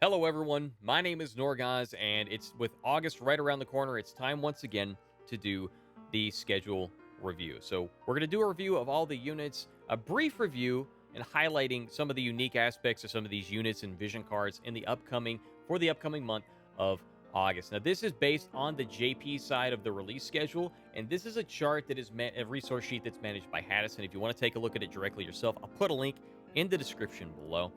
Hello, everyone. My name is Norgoz, and it's with August right around the corner. It's time once again to do the schedule review. So, we're going to do a review of all the units, a brief review, and highlighting some of the unique aspects of some of these units and vision cards in the upcoming month of August. Now, this is based on the JP side of the release schedule, and this is a chart that is a resource sheet that's managed by Haddison. If you want to take a look at it directly yourself, I'll put a link in the description below.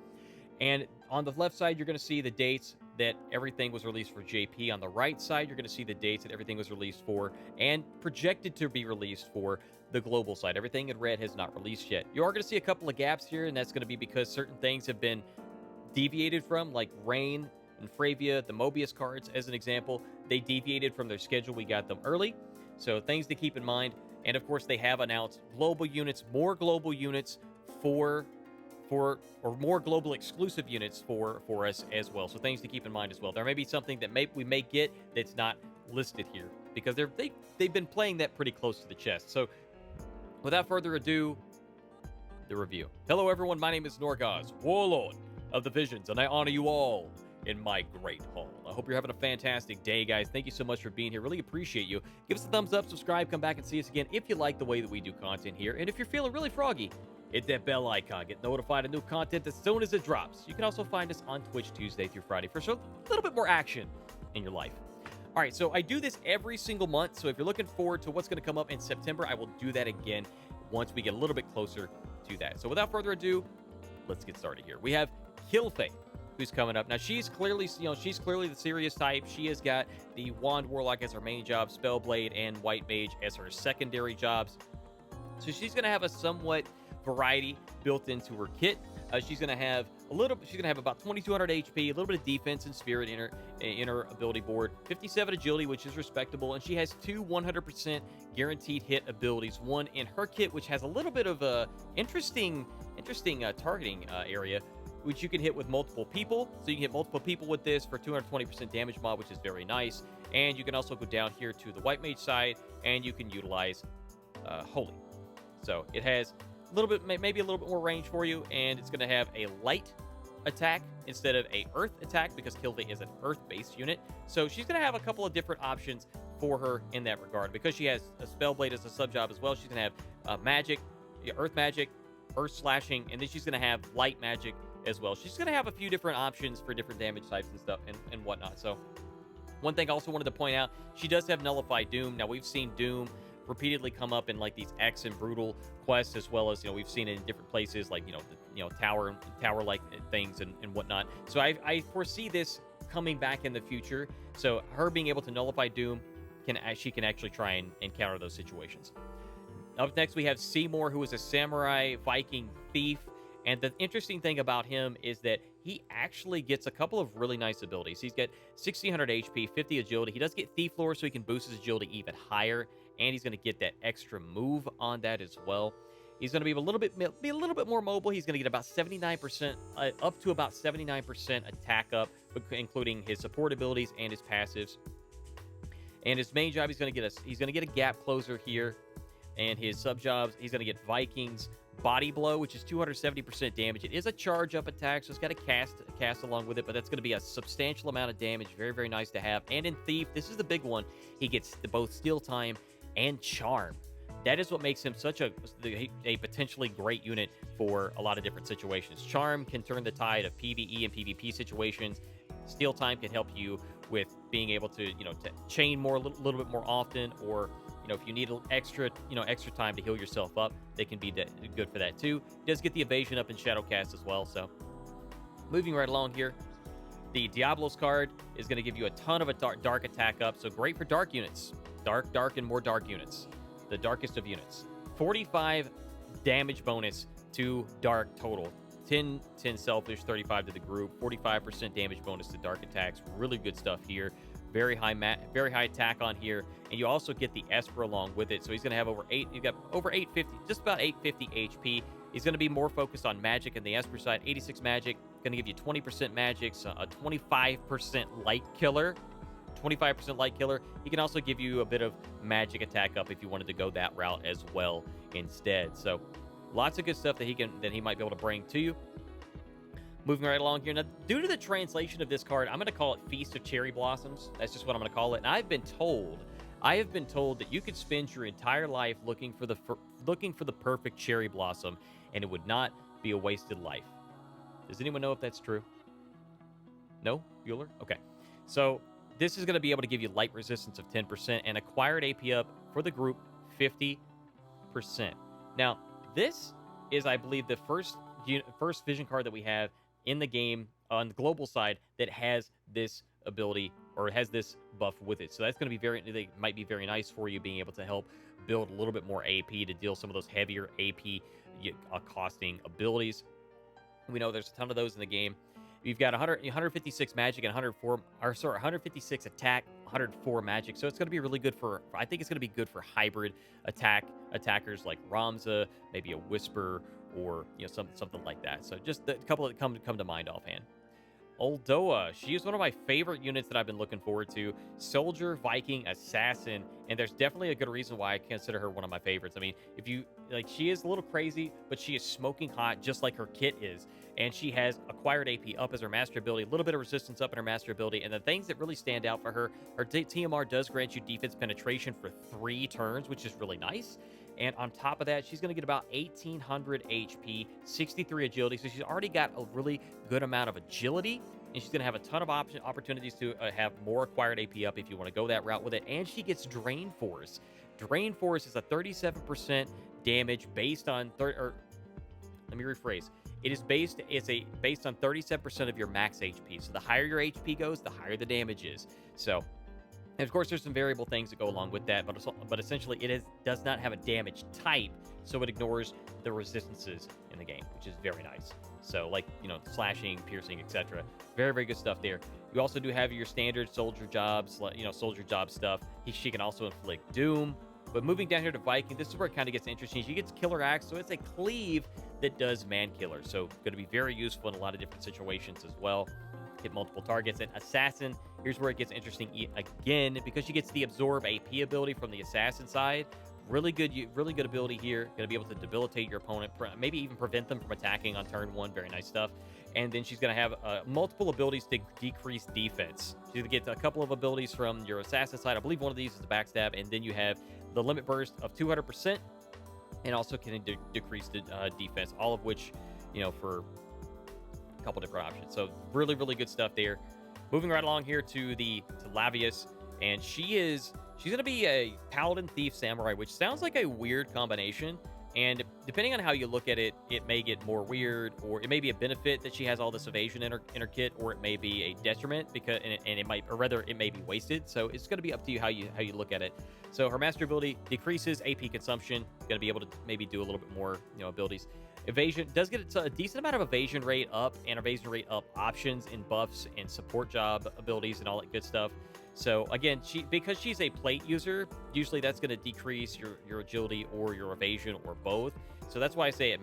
And on the left side, you're going to see the dates that everything was released for JP. On the right side, you're going to see the dates that everything was released for and projected to be released for the global side. Everything in red has not released yet. You are going to see a couple of gaps here, and that's going to be because certain things have been deviated from, like Rain and Fravia, the Mobius cards, as an example. They deviated from their schedule. We got them early. So things to keep in mind. And of course, they have announced global units, more global units or more global exclusive units for us as well. So things to keep in mind as well. There may be something that we may get that's not listed here because they've been playing that pretty close to the chest. So without further ado, the review. Hello everyone, my name is Norgoz, Warlord of the Visions, and I honor you all in my great hall. I hope you're having a fantastic day, guys. Thank you so much for being here. Really appreciate you. Give us a thumbs up, subscribe, come back and see us again if you like the way that we do content here. And if you're feeling really froggy, hit that bell icon. Get notified of new content as soon as it drops. You can also find us on Twitch Tuesday through Friday for a little bit more action in your life. All right, so I do this every single month. So if you're looking forward to what's going to come up in September, I will do that again once we get a little bit closer to that. So without further ado, let's get started here. We have Kilphe, who's coming up. Now, she's clearly the serious type. She has got the Wand Warlock as her main job, Spellblade and White Mage as her secondary jobs. So she's going to have a somewhat variety built into her kit. She's going to have about 2200 HP, a little bit of defense and spirit in her ability board, 57 agility, which is respectable, and she has two 100% guaranteed hit abilities. One in her kit, which has a little bit of a interesting targeting area, which you can hit with multiple people. So you can hit multiple people with this for 220% damage mod, which is very nice. And you can also go down here to the White Mage side, and you can utilize Holy. So it has maybe a little bit more range for you, and it's going to have a light attack instead of a earth attack because Kilphe is an earth-based unit. So she's going to have a couple of different options for her in that regard. Because she has a Spellblade as a sub-job as well, she's going to have magic, earth slashing, and then she's going to have light magic as well. She's going to have a few different options for different damage types and stuff and whatnot. So one thing I also wanted to point out, she does have Nullify Doom. Now, we've seen Doom repeatedly come up in like these X and Brutal quests, as well as we've seen it in different places like tower like things and whatnot. So I foresee this coming back in the future. So her being able to Nullify Doom she can actually try and counter those situations. Up next we have Seymour, who is a samurai Viking thief. And the interesting thing about him is that he actually gets a couple of really nice abilities. He's got 1600 HP, 50 agility. He does get Thief Lore, so he can boost his agility even higher, and he's going to get that extra move on that as well. He's going to be a little bit more mobile. He's going to get about 79%, up to about 79% attack up, including his support abilities and his passives. And his main job, he's going to get a gap closer here, and his sub jobs, he's going to get Vikings Body Blow, which is 270% damage. It is a charge up attack, so it's got a cast along with it, but that's going to be a substantial amount of damage. Very, very nice to have. And in Thief, this is the big one. He gets both Steal Time and Charm. That is what makes him such a potentially great unit for a lot of different situations. Charm can turn the tide of PvE and PvP situations. Steal Time can help you with being able to chain a little bit more often, or if you need extra time to heal yourself up, they can be good for that too. It does get the evasion up in Shadowcast as well. So moving right along here, the Diablos card is going to give you a ton of a dark attack up. So great for dark units, dark and more dark units, the darkest of units. 45 damage bonus to dark total. 10 selfish, 35 to the group, 45% damage bonus to dark attacks. Really good stuff here. Very high attack on here, and you also get the Esper along with it. So he's going to have over 850, just about 850 HP. He's going to be more focused on magic in the Esper side. 86 magic, going to give you 20% magic, so a 25% light killer. 25% light killer. He can also give you a bit of magic attack up if you wanted to go that route as well instead. So lots of good stuff that he might be able to bring to you. Moving right along here. Now, due to the translation of this card, I'm going to call it Feast of Cherry Blossoms. That's just what I'm going to call it. And I have been told that you could spend your entire life looking for the perfect cherry blossom, and it would not be a wasted life. Does anyone know if that's true? No? Bueller? Okay. So this is going to be able to give you light resistance of 10% and acquired AP up for the group 50%. Now, this is, I believe, the first vision card that we have in the game on the global side that has this ability or has this buff with it. So that's going to be might be very nice for you, being able to help build a little bit more AP to deal some of those heavier AP costing abilities. We know there's a ton of those in the game. You've got 156 magic and 156 attack, 104 magic. So it's going to be really good I think it's going to be good for hybrid attackers like Ramza, maybe a Whisper, or something like that. So just a couple that come to mind offhand. Oldoa, she is one of my favorite units that I've been looking forward to. Soldier, Viking, Assassin, and there's definitely a good reason why I consider her one of my favorites. I mean, if you she is a little crazy, but she is smoking hot, just like her kit is. And she has acquired AP up as her master ability, a little bit of resistance up in her master ability, and the things that really stand out for her TMR does grant you defense penetration for 3 turns, which is really nice. And on top of that, she's going to get about 1,800 HP, 63 agility. So she's already got a really good amount of agility. And she's going to have a ton of opportunities to have more acquired AP up if you want to go that route with it. And she gets Drain Force. Drain Force is a 37% damage based on... let me rephrase. It's based on 37% of your max HP. So the higher your HP goes, the higher the damage is. So... and of course, there's some variable things that go along with that, but essentially does not have a damage type, so it ignores the resistances in the game, which is very nice. So, like, slashing, piercing, etc. Very, very good stuff there. You also do have your standard soldier jobs, soldier job stuff. She can also inflict doom. But moving down here to Viking, this is where it kind of gets interesting. She gets Killer Axe, so it's a cleave that does man killer. So, going to be very useful in a lot of different situations as well. Hit multiple targets. And Assassin, here's where it gets interesting again, because she gets the absorb AP ability from the Assassin side. Really good ability here. Going to be able to debilitate your opponent, maybe even prevent them from attacking on turn 1. Very nice stuff. And then she's going to have multiple abilities to decrease defense. She's going to get a couple of abilities from your Assassin side. I believe one of these is a backstab, and then you have the limit burst of 200%, and also can decrease the defense. All of which, for couple different options. So really, really good stuff there. Moving right along here to Lavies, and she's going to be a Paladin, Thief, Samurai, which sounds like a weird combination. And depending on how you look at it, it may get more weird, or it may be a benefit that she has all this evasion in her kit, or it may be a detriment it may be wasted. So it's going to be up to you how you look at it. So her master ability decreases AP consumption. Going to be able to maybe do a little bit more, abilities. Evasion does get a decent amount of evasion rate up and evasion rate up options in buffs and support job abilities and all that good stuff. So again, because she's a plate user, usually that's going to decrease your agility or your evasion or both. So that's why I say you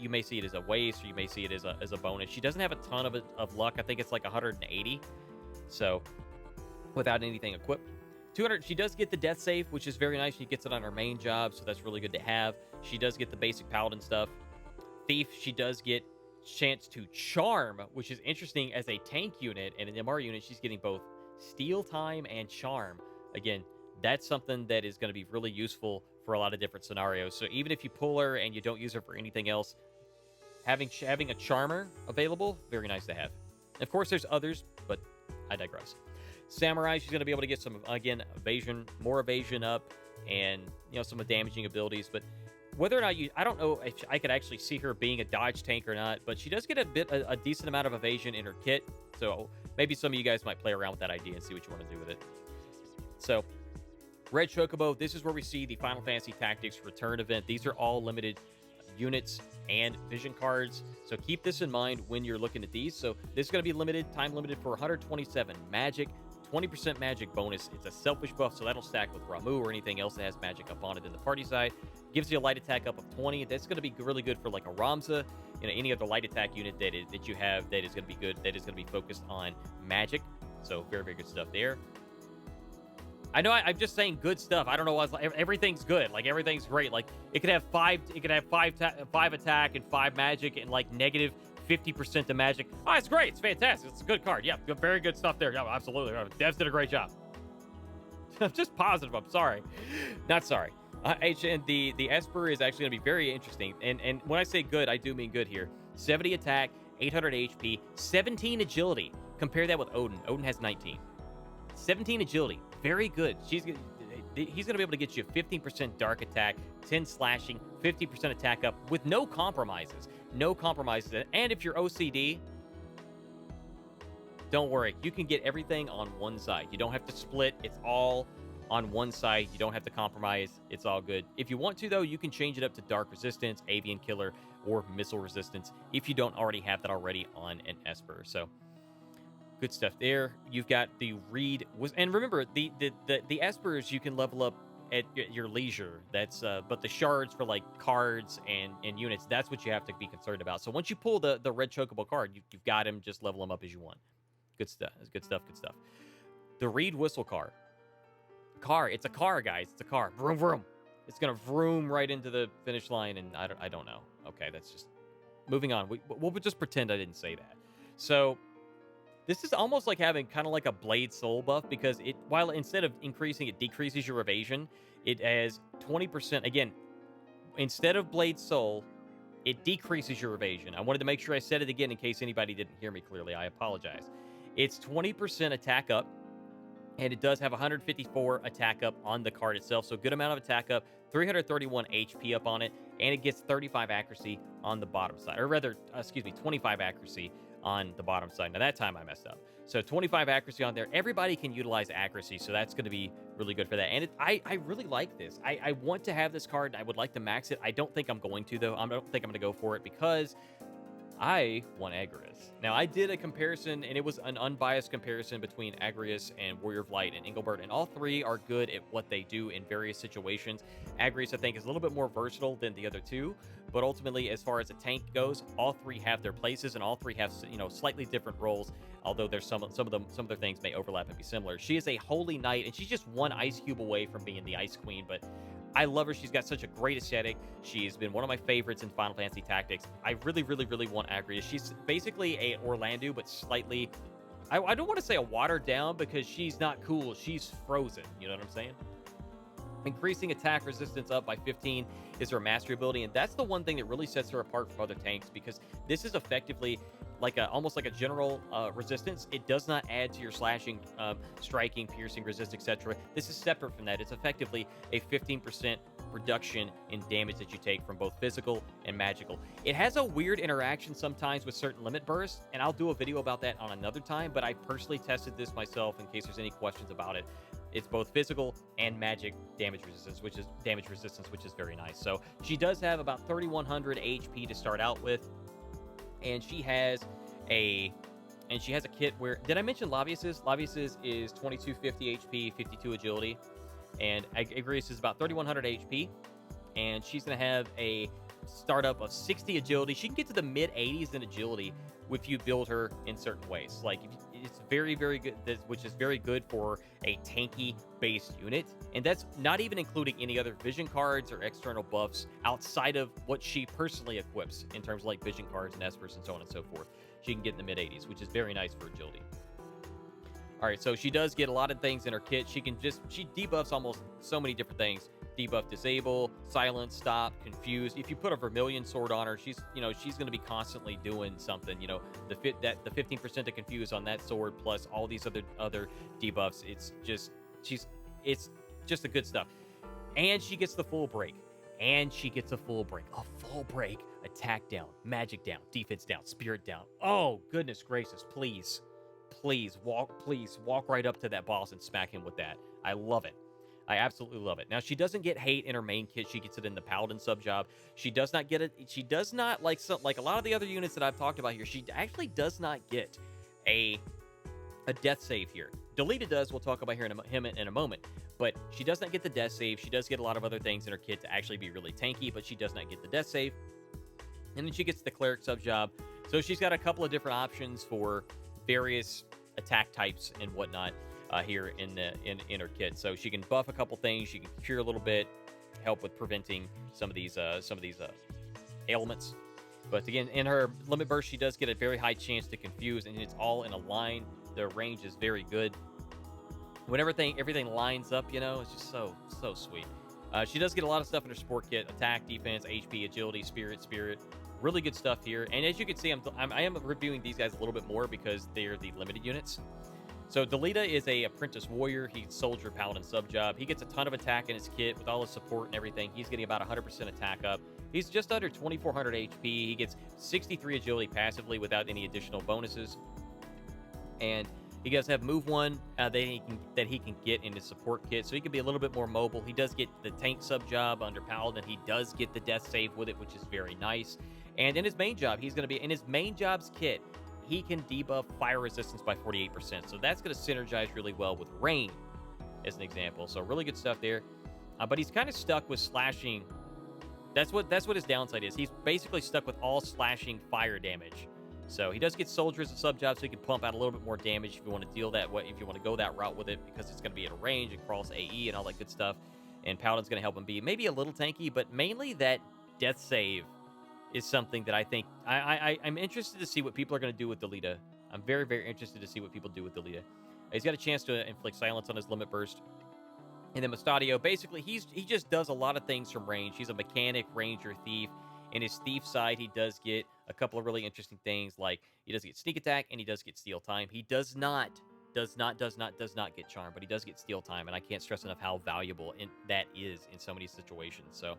may see it as a waste, or you may see it as a bonus. She doesn't have a ton of luck. I think it's like 180. So without anything equipped. 200. She does get the death save, which is very nice. She gets it on her main job, so that's really good to have. She does get the basic Paladin stuff. Thief, she does get chance to charm, which is interesting as a tank unit, and an MR unit, she's getting both steal time and charm. Again, that's something that is going to be really useful for a lot of different scenarios. So even if you pull her and you don't use her for anything else, having a charmer available, very nice to have. Of course, there's others, but I digress. Samurai, she's going to be able to get some, again, more evasion up, and some damaging abilities. But whether or not I don't know if I could actually see her being a dodge tank or not, but she does get a decent amount of evasion in her kit. So maybe some of you guys might play around with that idea and see what you want to do with it. So Red Chocobo, this is where we see the Final Fantasy Tactics Return event. These are all limited units and vision cards, so keep this in mind when you're looking at these. So this is going to be time limited for 127 magic, 20% magic bonus. It's a selfish buff, so that'll stack with Ramuh or anything else that has magic up on it in the party side. Gives you a light attack up of 20. That's going to be really good for like a Ramza, any other light attack unit that you have that is going to be good, that is going to be focused on magic. So very, very good stuff there. I know I'm just saying good stuff. I don't know why everything's good. Like everything's great. Like it could have five attack and 5 magic and like negative 50% to magic. Oh, it's great. It's fantastic. It's a good card. Yeah, very good stuff there. Yeah, absolutely. Devs did a great job. I'm just positive. I'm sorry. Not sorry. And the Esper is actually going to be very interesting. And when I say good, I do mean good here. 70 attack, 800 HP, 17 agility. Compare that with Odin. Odin has 19. 17 agility. Very good. He's going to be able to get you 15% dark attack, 10 slashing, 50% attack up with no compromises. No compromises. And if you're OCD, don't worry. You can get everything on one side. You don't have to split. It's all on one side. You don't have to compromise. It's all good. If you want to, though, you can change it up to dark resistance, avian killer, or missile resistance if you don't already have that already on an Esper. So good stuff there. You've got the Reed. And remember, the Espers you can level up at your leisure. That's but the shards for like cards and units, that's what you have to be concerned about. So once you pull the red Chocobo card, you've got him. Just level him up as you want. Good stuff. That's good stuff. Good stuff. The Reed whistle car. It's a car, guys. It's a car. Vroom vroom. It's gonna vroom right into the finish line, and I don't know. Okay, that's just moving on. We'll just pretend I didn't say that. So this is almost like having kind of like a Blade Soul buff, because while instead of increasing, it decreases your evasion. It has 20%. Again, instead of Blade Soul, it decreases your evasion. I wanted to make sure I said it again in case anybody didn't hear me clearly. I apologize. It's 20% attack up, and it does have 154 attack up on the card itself. So good amount of attack up, 331 HP up on it, and it gets 35 accuracy on the bottom side. Or rather, 25 accuracy on the bottom side. Now, that time I messed up. So 25 accuracy on there. Everybody can utilize accuracy, so that's going to be really good for that. And I really like this. I want to have this card. I would like to max it. I don't think I'm going to, though. I don't think I'm going to go for it because I want Agrias. Now, I did a comparison, and it was an unbiased comparison between Agrias and Warrior of Light and Engelbert, and all three are good at what they do in various situations. Agrias, I think, is a little bit more versatile than the other two, but ultimately, as far as a tank goes, all three have their places, and all three have, slightly different roles, although there's some of their things may overlap and be similar. She is a Holy Knight, and she's just one Ice Cube away from being the Ice Queen, but I love her. She's got such a great aesthetic. She's been one of my favorites in Final Fantasy Tactics. I really, really, really want Agrias. She's basically a Orlando, but slightly, I don't want to say a watered down, because she's not cool. She's frozen. You know what I'm saying? Increasing attack resistance up by 15 is her mastery ability, and that's the one thing that really sets her apart from other tanks, because this is effectively almost like a general resistance. It does not add to your slashing, striking, piercing, resist, etc. This is separate from that. It's effectively a 15% reduction in damage that you take from both physical and magical. It has a weird interaction sometimes with certain limit bursts, and I'll do a video about that on another time, but I personally tested this myself in case there's any questions about it. It's both physical and magic damage resistance, which is very nice. So she does have about 3,100 HP to start out with, and she has a kit where, did I mention Lavies's? Lavies's is 2250 HP, 52 agility, and Agrias is about 3,100 HP, and she's going to have a startup of 60 agility. She can get to the mid 80s in agility if you build her in certain ways. It's very, very good, which is very good for a tanky-based unit. And that's not even including any other vision cards or external buffs outside of what she personally equips in terms of like vision cards and espers and so on and so forth. She can get in the mid-80s, which is very nice for agility. All right, so she does get a lot of things in her kit. She debuffs almost so many different things. Debuff disable, silence, stop, confuse. If you put a Vermilion sword on her, she's going to be constantly doing something. The 15% to confuse on that sword plus all these other debuffs. It's just the good stuff. And she gets the full break. A full break. Attack down, magic down, defense down, spirit down. Oh, goodness gracious, please walk right up to that boss and smack him with that. I love it. I absolutely love it. Now, she doesn't get hate in her main kit. She gets it in the Paladin sub-job. She does not get it. She does not, like a lot of the other units that I've talked about here, she actually does not get a death save here. Delita does. We'll talk about him in a moment. But she does not get the death save. She does get a lot of other things in her kit to actually be really tanky, but she does not get the death save. And then she gets the Cleric sub-job. So she's got a couple of different options for various attack types and whatnot. Here in her kit, so she can buff a couple things, she can cure a little bit, help with preventing some of these ailments, But again, in her limit burst, she does get a very high chance to confuse, and it's all in a line. The range is very good. When everything lines up, you know, it's just so sweet. She does get a lot of stuff in her support kit: attack, defense, HP, agility, spirit. Really good stuff here. And as you can see, I am reviewing these guys a little bit more because they're the limited units. So Delita is a Apprentice Warrior. He's Soldier, Paladin, Sub-Job. He gets a ton of attack in his kit with all his support and everything. He's getting about 100% attack up. He's just under 2,400 HP. He gets 63 agility passively without any additional bonuses. And he does have Move 1 that he can get in his support kit, so he can be a little bit more mobile. He does get the Tank Sub-Job under Paladin. He does get the Death Save with it, which is very nice. And in his main job, he's going to be in his main job's kit. He can debuff fire resistance by 48%. So that's going to synergize really well with rain, as an example. So really good stuff there. But he's kind of stuck with slashing. That's what his downside is. He's basically stuck with all slashing fire damage. So he does get Soldier as a sub-job, so he can pump out a little bit more damage if you want to deal that way, if you want to go that route with it, because it's going to be at a range and cross AE and all that good stuff. And Paladin's going to help him be maybe a little tanky, but mainly that death save is something that I think I'm interested to see what people are going to do with Delita. I'm very, very interested to see what people do with Delita. He's got a chance to inflict silence on his limit burst. And then Mustadio, basically, he just does a lot of things from range. He's a mechanic, ranger, thief. In his thief side, he does get a couple of really interesting things, like he does get sneak attack and he does get steal time. He does not get charm, but he does get steal time, and I can't stress enough how valuable that is in so many situations. So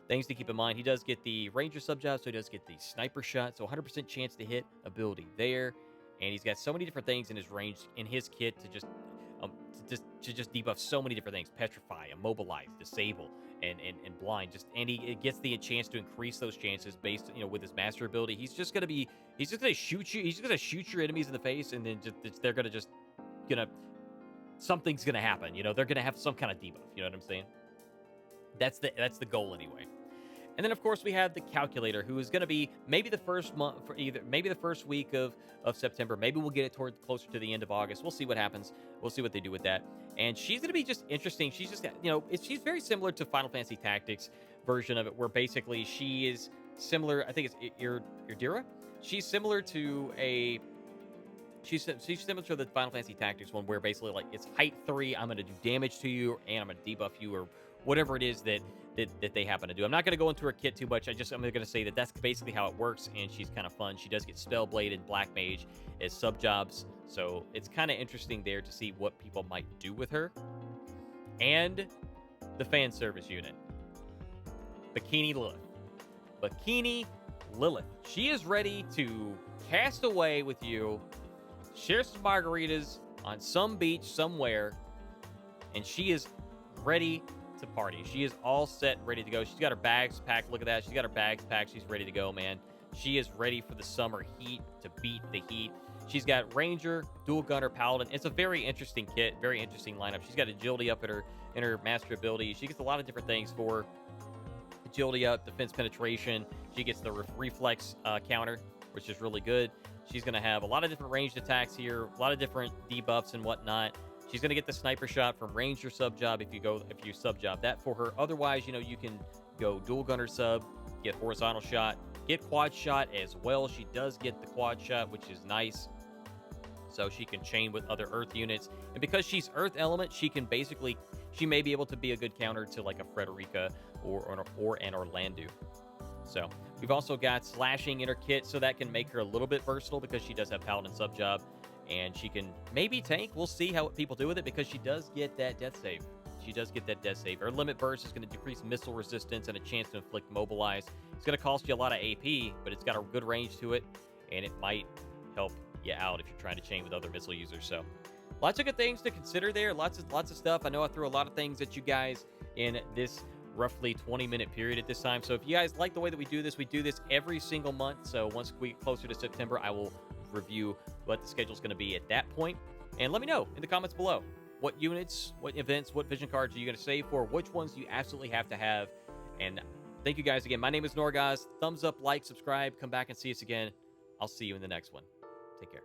things to keep in mind. He does get the ranger sub-job, so he does get the sniper shot, so 100% chance to hit ability there. And he's got so many different things in his range, in his kit, to just debuff so many different things: petrify, immobilize, disable, and blind. And he gets the chance to increase those chances based, with his master ability. He's just gonna shoot you. He's just gonna shoot your enemies in the face, and then something's gonna happen. They're gonna have some kind of debuff. You know what I'm saying? That's the goal anyway. And then, of course, we have the Calculator, who is going to be maybe the first month for maybe the first week of September. Maybe we'll get it closer to the end of August. We'll see what happens. We'll see what they do with that. And she's going to be just interesting. She's just, she's very similar to Final Fantasy Tactics version of it, where basically she is similar. I think it's Irdira. She's similar to She's similar to the Final Fantasy Tactics one, where basically, like, it's height 3. I'm going to do damage to you, and I'm going to debuff you, or whatever it is that they happen to do. I'm not going to go into her kit too much. I'm going to say that that's basically how it works, and she's kind of fun. She does get Spellblade and Black Mage as sub-jobs, so it's kind of interesting there to see what people might do with her. And the fan service unit, Bikini Lilith. Bikini Lilith. She is ready to cast away with you, share some margaritas on some beach somewhere, and she is ready to party. She is all set, ready to go. She's got her bags packed. Look at that. She's got her bags packed. She's ready to go, man. She is ready for the summer heat, to beat the heat. She's got Ranger, Dual Gunner, Paladin. It's a very interesting kit, very interesting lineup. She's got agility up in her master ability. She gets a lot of different things for agility up, defense penetration. She gets the reflex counter, which is really good. She's going to have a lot of different ranged attacks here, a lot of different debuffs and whatnot. She's going to get the sniper shot from Ranger sub-job if you sub-job that for her. Otherwise, you can go dual gunner sub, get horizontal shot, get quad shot as well. She does get the quad shot, which is nice. So she can chain with other earth units. And because she's earth element, she may be able to be a good counter to like a Frederica or an Orlando. So we've also got slashing in her kit, so that can make her a little bit versatile because she does have Paladin sub-job. And she can maybe tank. We'll see how people do with it, because she does get that death save. Her limit burst is going to decrease missile resistance and a chance to inflict mobilize. It's going to cost you a lot of AP, but it's got a good range to it, and it might help you out if you're trying to chain with other missile users. So lots of good things to consider there. Lots of stuff. I know I threw a lot of things at you guys in this roughly 20-minute period at this time. So if you guys like the way that we do this every single month. So once we get closer to September, I will review what the schedule is going to be at that point. And let me know in the comments below what units, what events, what vision cards are you going to save for, which ones you absolutely have to have. And thank you guys again. My name is Norgoz. Thumbs up, like, subscribe, come back and see us again. I'll see you in the next one. Take care.